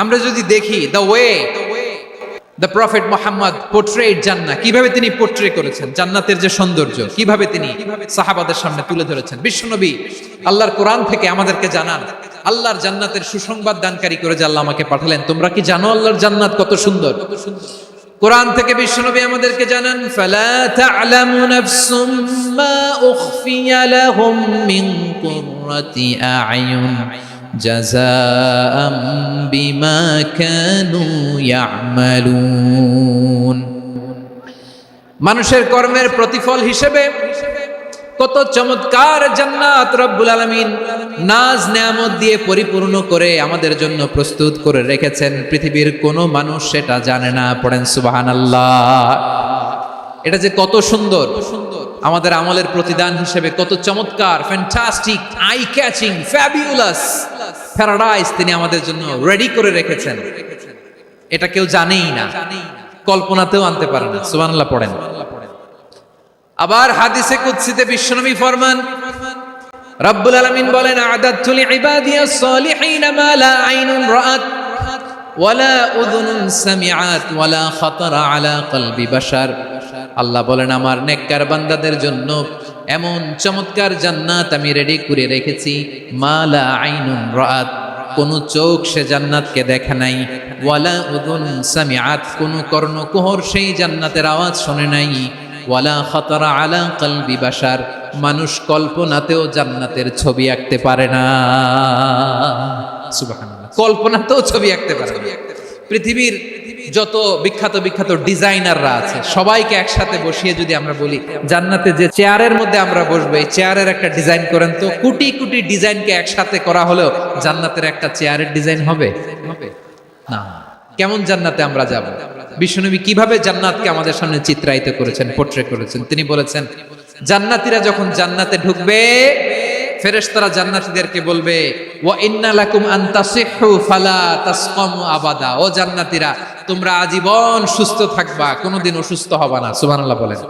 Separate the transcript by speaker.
Speaker 1: আমরা যদি দেখি the way the prophet Muhammad portrait জান্নাত, কিভাবে তিনি পোর্ট্রে করেছেন জান্নাতের যে সৌন্দর্য, কিভাবে তিনি সাহাবাদের সামনে তুলে ধরেছেন। বিশ্বনবী আল্লাহর কোরআন থেকে আমাদেরকে জানান, আল্লাহর জান্নাতের সুসংবাদ দানকারী করে যে আল্লাহ আমাকে পাঠালেন। তোমরা কি জানো আল্লাহর জান্নাত কত সুন্দর? কোরআন থেকে বিশ্বনবী আমাদেরকে জানান, ফালা তা'লামু নাফসুম মা উখফিয়া লাহুম মিন কুররাতি আ'য়ুন জাযাআম বিমা কানু ইয়া'মালুন। মানুষের কর্মের প্রতিফল হিসেবে কত চমৎকার জান্নাত রব্বুল আলামিন নাজ নেয়ামত দিয়ে পরিপূর্ণ করে আমাদের জন্য প্রস্তুত করে রেখেছেন। পৃথিবীর কোনো মানুষ সেটা জানে না। পড়েন সুবহানাল্লাহ। এটা যে কত সুন্দর, আমাদের আমলের প্রতিদান হিসেবে কত চমৎকার, fantastic, eye catching, fabulous paradise তিনি আমাদের জন্য রেডি করে রেখেছেন। এটা কেউ জানেই না, কল্পনাতেও আনতে পারে না। সুবহানাল্লাহ পড়েন। আবার হাদিসে কুদসিতে বিশ্বনবী ফরমান, রব্বুল আলামিন বলেন, আ'দাতু লিইবাদিয়াস সালিহিন মা লা আইনুন রাআত ওয়ালা উযুনুন সামিআত ওয়ালা খাতারা আলা কলবি বাশার। আল্লাহ বলেন, আমার নেককার বান্দাদের জন্য এমন চমৎকার জান্নাত আমি রেডি করে রেখেছি, মা লা আইনুন রাআত, কোন চোখ সে জান্নাতকে দেখে নাই, ওয়ালা উযুন সামিআত, কোন কর্ণকুহর সেই জান্নাতের আওয়াজ শুনে নাই, ওয়ালা খাতারা আলা কলবি বাশার, মানুষ কল্পনাতেও জান্নাতের ছবি আঁকতে পারে না। সুবহানাল্লাহ, কল্পনাতেও ছবি আঁকতে পারে না। পৃথিবীর যত বিখ্যাত বিখ্যাত ডিজাইনাররা আছে সবাইকে একসাথে বসিয়ে যদি আমরা বলি, জান্নাতে যে চেয়ারের মধ্যে আমরা বসবো এই চেয়ারের একটা ডিজাইন করেন তো, কোটি কোটি ডিজাইনকে একসাথে করা হলেও জান্নাতের একটা চেয়ারের ডিজাইন হবে না। কেমন জান্নাতে আমরা যাব? বিশ্বনবী কিভাবে জান্নাতকে আমাদের সামনে চিত্রায়িত করেছেন, পোর্ট্রে করেছেন। তিনি বলেছেন, জান্নাতীরা যখন জান্নাতে ঢুকবে ফেরেশতারা জান্নাতীদেরকে বলবে, ওয়া ইন্না লাকুম আন তাসিহু ফালা তাসকামু আবাদা, ও জান্নাতীরা তোমরা আজীবন সুস্থ থাকবা, কোনোদিন অসুস্থ হবা না। সুবহানাল্লাহ বলেন।